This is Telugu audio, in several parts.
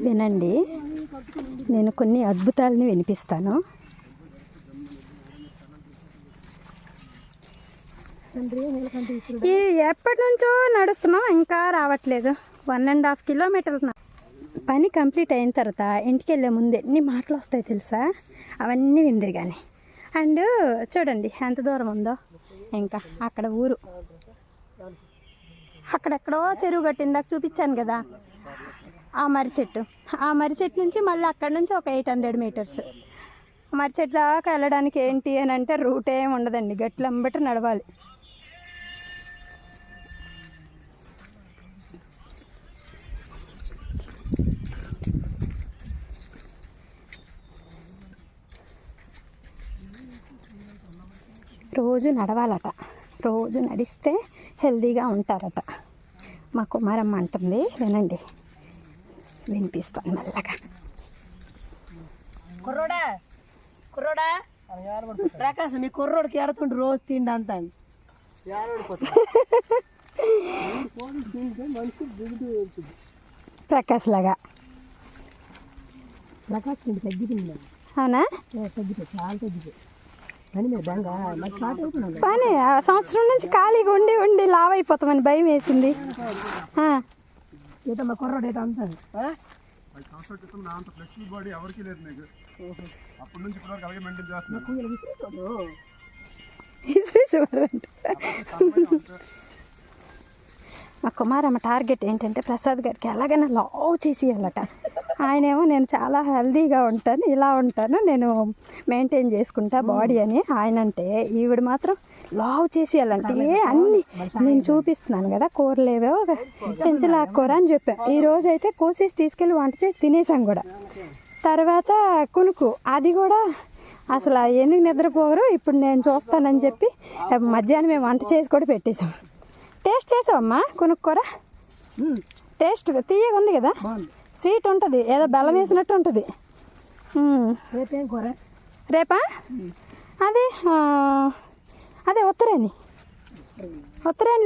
వినండి, నేను కొన్ని అద్భుతాలని వినిపిస్తాను. ఈ ఎప్పటి నుంచో నడుస్తున్నాం, ఇంకా రావట్లేదు. 1.5 కిలోమీటర్లు. పని కంప్లీట్ అయిన తర్వాత ఇంటికి వెళ్ళే ముందు ఎన్ని మాటలు వస్తాయి తెలుసా, అవన్నీ విందిరు కానీ. అండ్ చూడండి ఎంత దూరం ఉందో. ఇంకా అక్కడ ఊరు, అక్కడెక్కడో చెరువు కట్టిందాక చూపించాను కదా, ఆ మర్రి చెట్టు నుంచి మళ్ళీ అక్కడ నుంచి ఒక 800 మీటర్స్. మర్రి చెట్టు దాకా వెళ్ళడానికి ఏంటి అని అంటే రూట్ ఏమి ఉండదండి, గట్లంబట నడవాలి. రోజు నడవాలట, రోజు నడిస్తే హెల్తీగా ఉంటారట. మా కుమారమ్మ అంటుంది, వినండి, వినిపిస్తాను మెల్లగా. కుర్రోడా ప్రకాశ్, మీ కుర్రోడికి ఎడుతుంటే రోజు తిండి అంతా ప్రకాశ్ లాగా. ప్రకాశ్ తిండి తగ్గిపోయింది. అవునా? తగ్గిపోయి, చాలా తగ్గిపోయి. పని సంవత్సరం నుంచి ఖాళీగా ఉండి లావ్ అయిపోతామని భయం వేసింది. మా కుర్రోడు ఏటో అంతా మా కుమారమ్మ టార్గెట్ ఏంటంటే ప్రసాద్ గారికి ఎలాగైనా లావ్ చేసేయాలట. ఆయనేమో నేను చాలా హెల్దీగా ఉంటాను, ఇలా ఉంటాను, నేను మెయింటైన్ చేసుకుంటా బాడీ అని ఆయన అంటే, ఈవిడ మాత్రం లావ్ చేసేయాలంటే అన్నీ నేను చూపిస్తున్నాను కదా, కూరలు ఏవో చెంచల కూర అని చెప్పాను. ఈరోజు అయితే కోసేసి తీసుకెళ్ళి వంట చేసి తినేసాం కూడా. తర్వాత కునుకు, అది కూడా అసలు ఎందుకు నిద్రపోరు ఇప్పుడు నేను చూస్తానని చెప్పి మధ్యాహ్నం మేము వంట చేసి కూడా పెట్టేసాం. టేస్ట్ చేసావమ్మా కునుకు కూర? టేస్ట్ తీయగా ఉంది కదా, స్వీట్ ఉంటుంది, ఏదో బెల్లం వేసినట్టు ఉంటుంది. రేపేం కూర? రేపా అదే ఉత్తరాయణి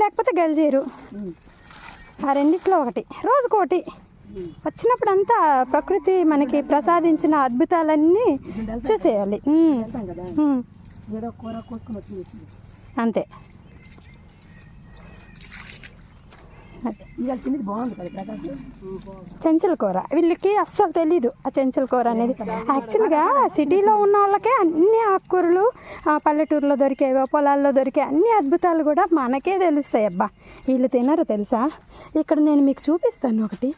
లేకపోతే గల్జీరు, ఆ రెండిట్లో ఒకటి, రోజుకోటి. వచ్చినప్పుడు అంతా ప్రకృతి మనకి ప్రసాదించిన అద్భుతాలన్నీ చూసేయాలి. అంతే. చెంచల కూర వీళ్ళకి అస్సలు తెలీదు, ఆ చెంచల కూర అనేది. యాక్చువల్గా సిటీలో ఉన్న వాళ్ళకే అన్ని ఆకుకూరలు పల్లెటూరులో దొరికేవో పొలాల్లో దొరికే అన్ని అద్భుతాలు కూడా మనకే తెలుస్తాయి. అబ్బా వీళ్ళు తినరు తెలుసా. ఇక్కడ నేను మీకు చూపిస్తాను ఒకటి.